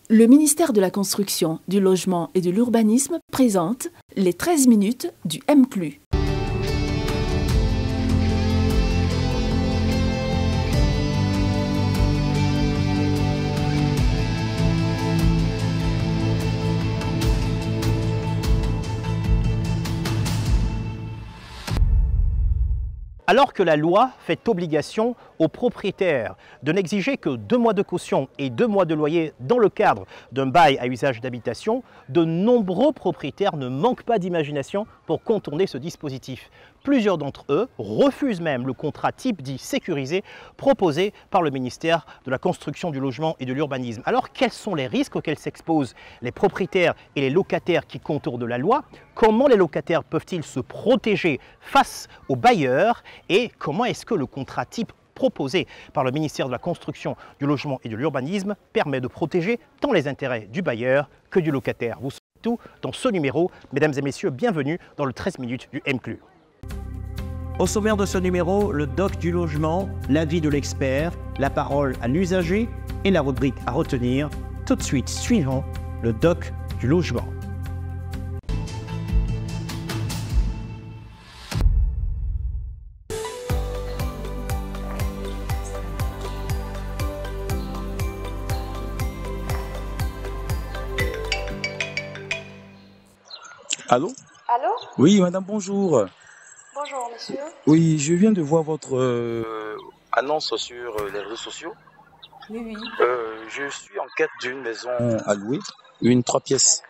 Le ministère de la Construction, du Logement et de l'Urbanisme présente les 13 minutes du MCLU. Alors que la loi fait obligation aux propriétaires de n'exiger que 2 mois de caution et 2 mois de loyer dans le cadre d'un bail à usage d'habitation, de nombreux propriétaires ne manquent pas d'imagination pour contourner ce dispositif. Plusieurs d'entre eux refusent même le contrat type dit sécurisé proposé par le ministère de la Construction, du Logement et de l'Urbanisme. Alors quels sont les risques auxquels s'exposent les propriétaires et les locataires qui contournent la loi? Comment les locataires peuvent-ils se protéger face aux bailleurs? Et comment est-ce que le contrat type proposé par le ministère de la Construction, du Logement et de l'Urbanisme permet de protéger tant les intérêts du bailleur que du locataire? Vous saurez tout dans ce numéro. Mesdames et messieurs, bienvenue dans le 13 minutes du MCLU. Au sommaire de ce numéro, le doc du logement, l'avis de l'expert, la parole à l'usager et la rubrique à retenir. Tout de suite, suivant le doc du logement. Allô? Allô? Oui, madame, bonjour. Bonjour, monsieur. Oui, je viens de voir votre annonce sur les réseaux sociaux. Oui, oui. Je suis en quête d'une maison à louer, une 3 pièces.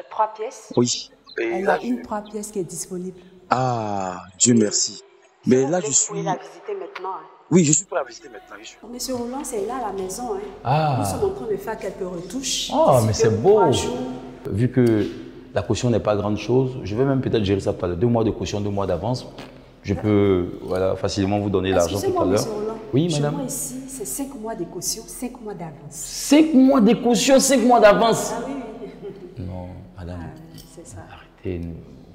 3 pièces? Oui. Il y a une 3 pièces qui est disponible. Ah, Dieu merci. Mais là, je suis... Vous pouvez la visiter maintenant. Hein. Oui, je suis prêt à visiter maintenant. Monsieur Roland, c'est là la maison. Hein. Ah. Nous sommes en train de faire quelques retouches. Oh, mais c'est beau. Vu que la caution n'est pas grande chose, je vais même peut-être gérer ça tout à l'heure. 2 mois de caution, 2 mois d'avance. Je peux facilement vous donner l'argent tout à l'heure. Oui, madame. Chez moi ici, c'est 5 mois de caution, 5 mois d'avance. 5 mois de caution, 5 mois d'avance. Ah oui, oui. Non, madame. C'est ça. Arrêtez,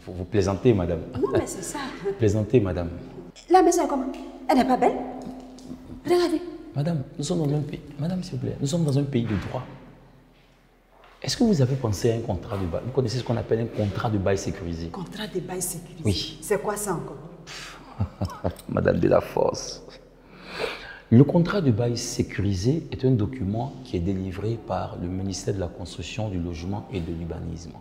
vous plaisantez, madame. Non, mais c'est ça. Plaisantez, madame. La maison est comment? Elle n'est pas belle? Regardez. Madame, nous sommes dans un pays. Madame, s'il vous plaît, nous sommes dans un pays de droit. Est-ce que vous avez pensé à un contrat de bail? Vous connaissez ce qu'on appelle un contrat de bail sécurisé? Contrat de bail sécurisé? Oui. C'est quoi ça encore? Madame de la Force. Le contrat de bail sécurisé est un document qui est délivré par le ministère de la Construction, du Logement et de l'Urbanisme.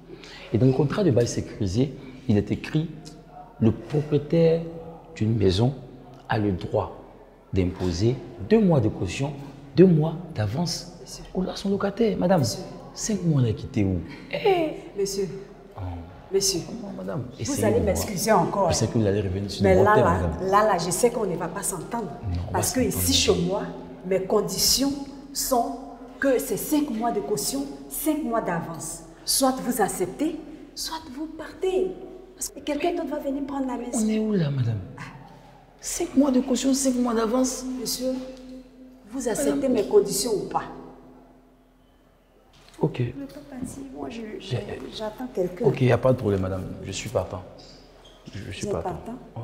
Et dans le contrat de bail sécurisé, il est écrit « Le propriétaire d'une maison a le droit d'imposer 2 mois de caution, 2 mois d'avance à son locataire. » Madame, Monsieur. 5 mois, elle a quitté où? Monsieur. Oh. Monsieur. Non, madame. Vous allez m'excuser encore. Je sais que vous allez revenir sur mais le là, terme, madame. là, je sais qu'on ne va pas s'entendre. Parce que ici, chez moi, mes conditions sont que c'est 5 mois de caution, 5 mois d'avance. Soit vous acceptez, soit vous partez. Parce que quelqu'un d'autre va venir prendre la maison. On est où là, madame? 5 mois de caution, 5 mois d'avance. Monsieur, vous acceptez mes conditions ou pas? Ok. Je ne peux pas partir. Moi, j'attends quelqu'un. Ok, il n'y a pas de problème, madame. Je suis partant. Je suis Vous êtes partant. partant? Oh.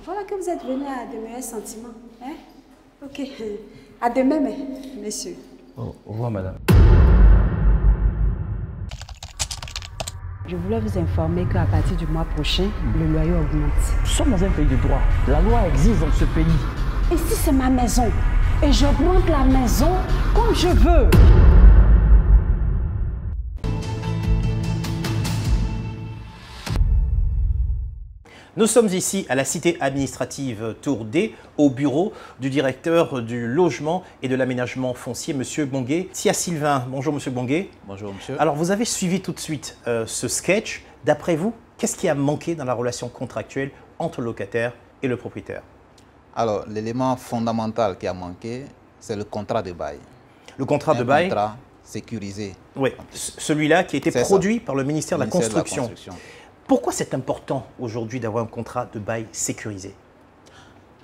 Voilà que vous êtes venu à de meilleurs sentiments. Hein? Ok. À demain, messieurs. Au revoir, madame. Je voulais vous informer qu'à partir du mois prochain, le loyer augmente. Nous sommes dans un pays de droit. La loi existe dans ce pays. Ici, c'est ma maison. Et j'augmente la maison comme je veux. Nous sommes ici à la cité administrative Tour D, au bureau du directeur du logement et de l'aménagement foncier, M. Bongué. Tia Sylvain, bonjour M. Bongué. Bonjour monsieur. Alors vous avez suivi tout de suite ce sketch. D'après vous, qu'est-ce qui a manqué dans la relation contractuelle entre le locataire et le propriétaire? Alors l'élément fondamental qui a manqué, c'est le contrat de bail. Le contrat de bail? Un contrat sécurisé. Oui, celui-là qui a été produit par le ministère de la Construction. Pourquoi c'est important aujourd'hui d'avoir un contrat de bail sécurisé?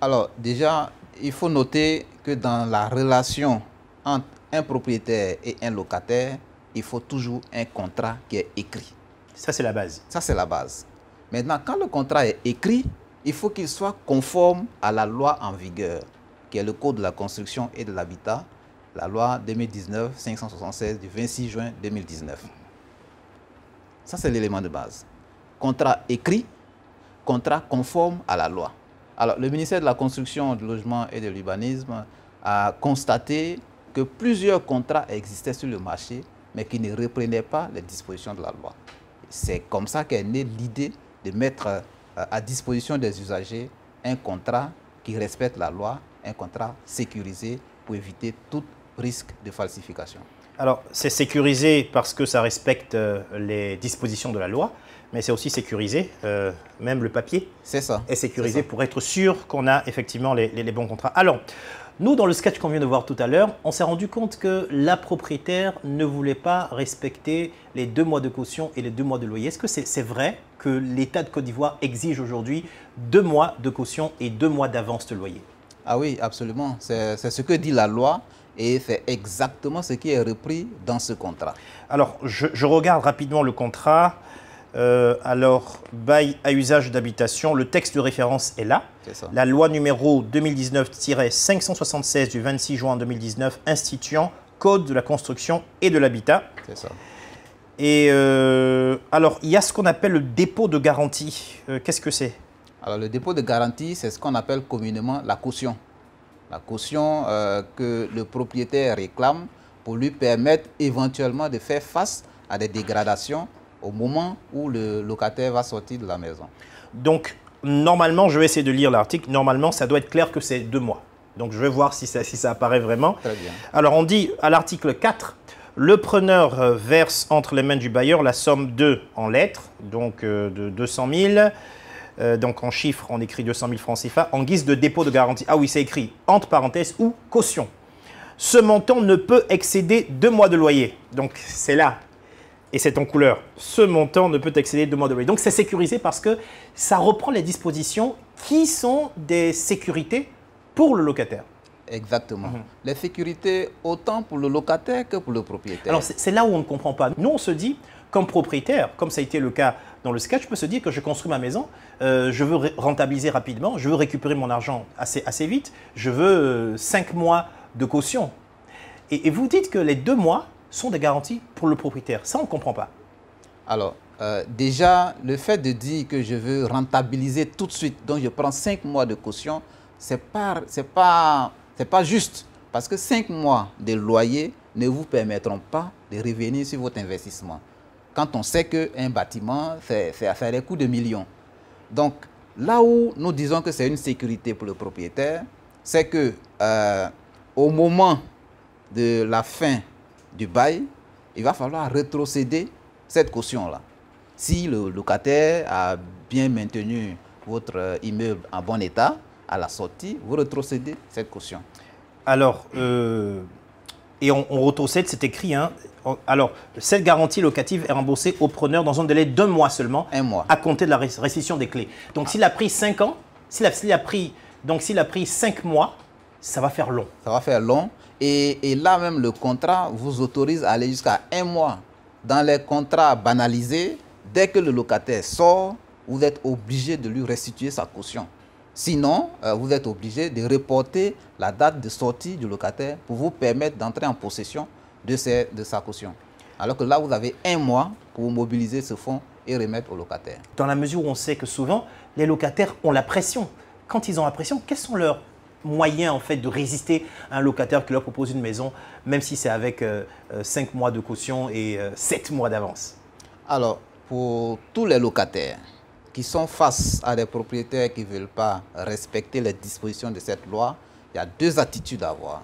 Alors déjà, il faut noter que dans la relation entre un propriétaire et un locataire, il faut toujours un contrat qui est écrit. Ça, c'est la base. Ça, c'est la base. Maintenant, quand le contrat est écrit, il faut qu'il soit conforme à la loi en vigueur, qui est le Code de la construction et de l'habitat, la loi 2019-576 du 26 juin 2019. Ça, c'est l'élément de base. Contrat écrit, contrat conforme à la loi. Alors, le ministère de la Construction, du Logement et de l'Urbanisme a constaté que plusieurs contrats existaient sur le marché, mais qui ne reprenaient pas les dispositions de la loi. C'est comme ça qu'est née l'idée de mettre à disposition des usagers un contrat qui respecte la loi, un contrat sécurisé pour éviter tout risque de falsification. Alors, c'est sécurisé parce que ça respecte les dispositions de la loi, mais c'est aussi sécurisé, même le papier est sécurisé pour être sûr qu'on a effectivement les bons contrats. Alors, nous, dans le sketch qu'on vient de voir tout à l'heure, on s'est rendu compte que la propriétaire ne voulait pas respecter les 2 mois de caution et les 2 mois de loyer. Est-ce que c'est vrai que l'État de Côte d'Ivoire exige aujourd'hui 2 mois de caution et 2 mois d'avance de loyer? Ah oui, absolument. C'est ce que dit la loi. Et c'est exactement ce qui est repris dans ce contrat. Alors, je regarde rapidement le contrat. Alors, bail à usage d'habitation, le texte de référence est là. Ça. La loi numéro 2019-576 du 26 juin 2019 instituant Code de la construction et de l'habitat. C'est ça. Et alors, il y a ce qu'on appelle le dépôt de garantie. Qu'est-ce que c'est? Alors, le dépôt de garantie, c'est ce qu'on appelle communément la caution. La caution que le propriétaire réclame pour lui permettre éventuellement de faire face à des dégradations au moment où le locataire va sortir de la maison. Donc, normalement, je vais essayer de lire l'article. Normalement, ça doit être clair que c'est 2 mois. Donc, je vais voir si ça apparaît vraiment. Très bien. Alors, on dit à l'article 4, le preneur verse entre les mains du bailleur la somme de, en lettres, donc de 200 000. Donc en chiffres, on écrit 200 000 francs CFA en guise de dépôt de garantie. Ah oui, c'est écrit entre parenthèses ou caution. Ce montant ne peut excéder 2 mois de loyer. Donc c'est là. Et c'est en couleur. Ce montant ne peut excéder 2 mois de loyer. Donc c'est sécurisé parce que ça reprend les dispositions qui sont des sécurités pour le locataire. Exactement. Les sécurités autant pour le locataire que pour le propriétaire. Alors c'est là où on ne comprend pas. Nous, on se dit, comme propriétaire, comme ça a été le cas dans le sketch, je peux se dire que je construis ma maison, je veux rentabiliser rapidement, je veux récupérer mon argent assez vite, je veux 5 mois de caution. Et vous dites que les 2 mois sont des garanties pour le propriétaire. Ça, on ne comprend pas. Alors, déjà, le fait de dire que je veux rentabiliser tout de suite, donc je prends 5 mois de caution, c'est pas juste. Parce que 5 mois de loyer ne vous permettront pas de revenir sur votre investissement. Quand on sait qu'un bâtiment, ça a des coûts de millions. Donc, là où nous disons que c'est une sécurité pour le propriétaire, c'est que au moment de la fin du bail, il va falloir rétrocéder cette caution-là. Si le locataire a bien maintenu votre immeuble en bon état, à la sortie, vous rétrocédez cette caution. Alors, et on rétrocède, c'est écrit, hein. Alors, cette garantie locative est remboursée au preneur dans un délai d'1 mois seulement, 1 mois, à compter de la restitution des clés. Donc, s'il a pris 5 ans, s'il a pris 5 mois, ça va faire long. Ça va faire long. Et là même, le contrat vous autorise à aller jusqu'à 1 mois. Dans les contrats banalisés, dès que le locataire sort, vous êtes obligé de lui restituer sa caution. Sinon, vous êtes obligé de reporter la date de sortie du locataire pour vous permettre d'entrer en possession de sa caution. Alors que là, vous avez 1 mois pour mobiliser ce fonds et remettre au locataire. Dans la mesure où on sait que souvent, les locataires ont la pression. Quand ils ont la pression, quels sont leurs moyens en fait, de résister à un locataire qui leur propose une maison, même si c'est avec 5 mois de caution et 7 mois d'avance? Alors, pour tous les locataires qui sont face à des propriétaires qui ne veulent pas respecter les dispositions de cette loi, il y a 2 attitudes à avoir.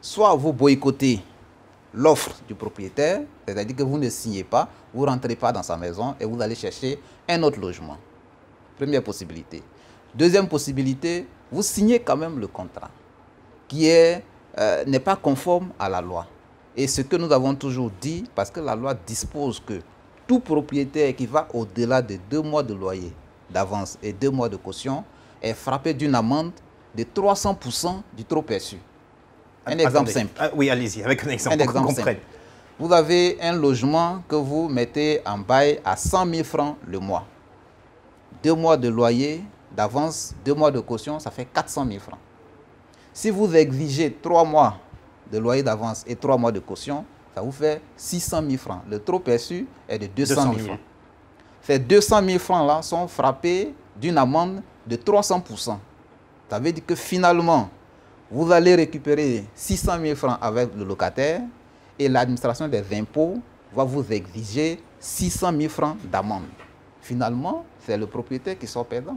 Soit vous boycottez l'offre du propriétaire, c'est-à-dire que vous ne signez pas, vous ne rentrez pas dans sa maison et vous allez chercher un autre logement. Première possibilité. Deuxième possibilité, vous signez quand même le contrat qui n'est pas conforme à la loi. Et ce que nous avons toujours dit, parce que la loi dispose que tout propriétaire qui va au-delà de 2 mois de loyer d'avance et 2 mois de caution est frappé d'une amende de 300% du trop perçu. Un exemple simple. Oui, allez-y, avec un exemple. Simple. Vous avez un logement que vous mettez en bail à 100 000 francs le mois. 2 mois de loyer d'avance, 2 mois de caution, ça fait 400 000 francs. Si vous exigez 3 mois de loyer d'avance et 3 mois de caution, ça vous fait 600 000 francs. Le trop perçu est de 200 000 francs. Ces 200 000 francs-là sont frappés d'une amende de 300%. Ça veut dire que finalement, vous allez récupérer 600 000 francs avec le locataire et l'administration des impôts va vous exiger 600 000 francs d'amende. Finalement, c'est le propriétaire qui sort perdant.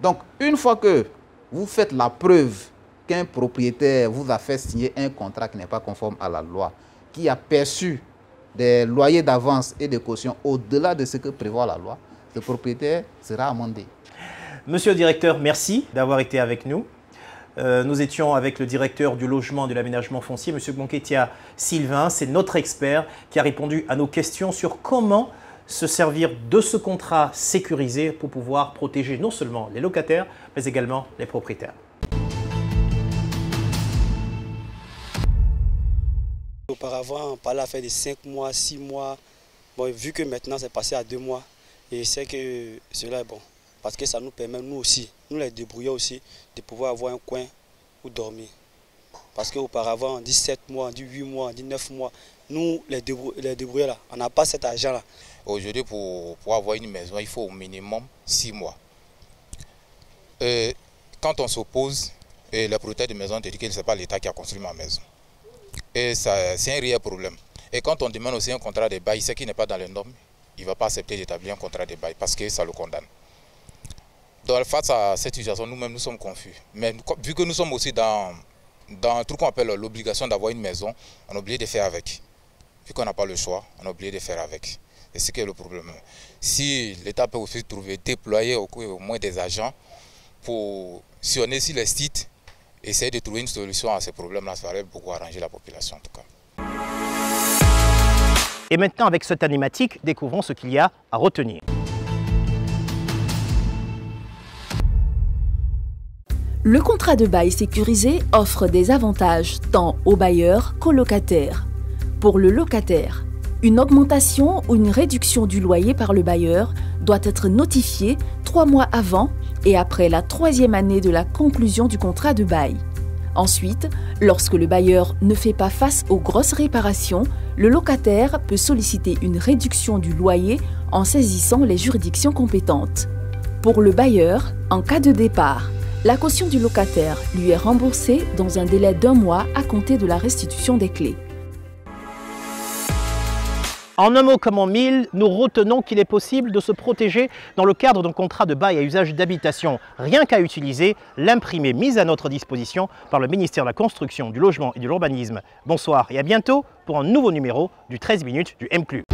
Donc, une fois que vous faites la preuve qu'un propriétaire vous a fait signer un contrat qui n'est pas conforme à la loi, qui a perçu des loyers d'avance et de caution au-delà de ce que prévoit la loi, le propriétaire sera amendé. Monsieur le directeur, merci d'avoir été avec nous. Nous étions avec le directeur du logement et de l'aménagement foncier, M. Bonketia Sylvain. C'est notre expert qui a répondu à nos questions sur comment se servir de ce contrat sécurisé pour pouvoir protéger non seulement les locataires, mais également les propriétaires. Auparavant, on parlait à faire de 5 mois, 6 mois. Bon, vu que maintenant c'est passé à 2 mois, et je sais que cela est bon. Parce que ça nous permet, nous aussi, nous les débrouilleurs aussi, de pouvoir avoir un coin où dormir. Parce qu'auparavant, on dit 7 mois, on dit 8 mois, on dit 9 mois. Nous, les débrouilleurs, là, on n'a pas cet argent-là. Aujourd'hui, pour avoir une maison, il faut au minimum 6 mois. Quand on s'oppose, le propriétaire de maison te dit que ce n'est pas l'État qui a construit ma maison. Et c'est un réel problème. Et quand on demande aussi un contrat de bail, ce qui n'est pas dans les normes, il ne va pas accepter d'établir un contrat de bail parce que ça le condamne. Donc face à cette situation, nous-mêmes, nous sommes confus. Mais vu que nous sommes aussi dans un truc qu'on appelle l'obligation d'avoir une maison, on a oublié de faire avec. Vu qu'on n'a pas le choix, on a oublié de faire avec. Et c'est ce qui est le problème. Si l'État peut aussi déployer au moins des agents pour sillonner sur les sites, essayer de trouver une solution à ces problèmes-là, ça va beaucoup arranger la population en tout cas. Et maintenant, avec cette animatique, découvrons ce qu'il y a à retenir. Le contrat de bail sécurisé offre des avantages tant aux bailleurs qu'aux locataires. Pour le locataire, une augmentation ou une réduction du loyer par le bailleur doit être notifiée 3 mois avant et après la 3e année de la conclusion du contrat de bail. Ensuite, lorsque le bailleur ne fait pas face aux grosses réparations, le locataire peut solliciter une réduction du loyer en saisissant les juridictions compétentes. Pour le bailleur, en cas de départ, la caution du locataire lui est remboursée dans un délai d'1 mois à compter de la restitution des clés. En un mot comme en mille, nous retenons qu'il est possible de se protéger dans le cadre d'un contrat de bail à usage d'habitation, rien qu'à utiliser l'imprimé mis à notre disposition par le ministère de la Construction, du Logement et de l'Urbanisme. Bonsoir et à bientôt pour un nouveau numéro du 13 minutes du MCLU.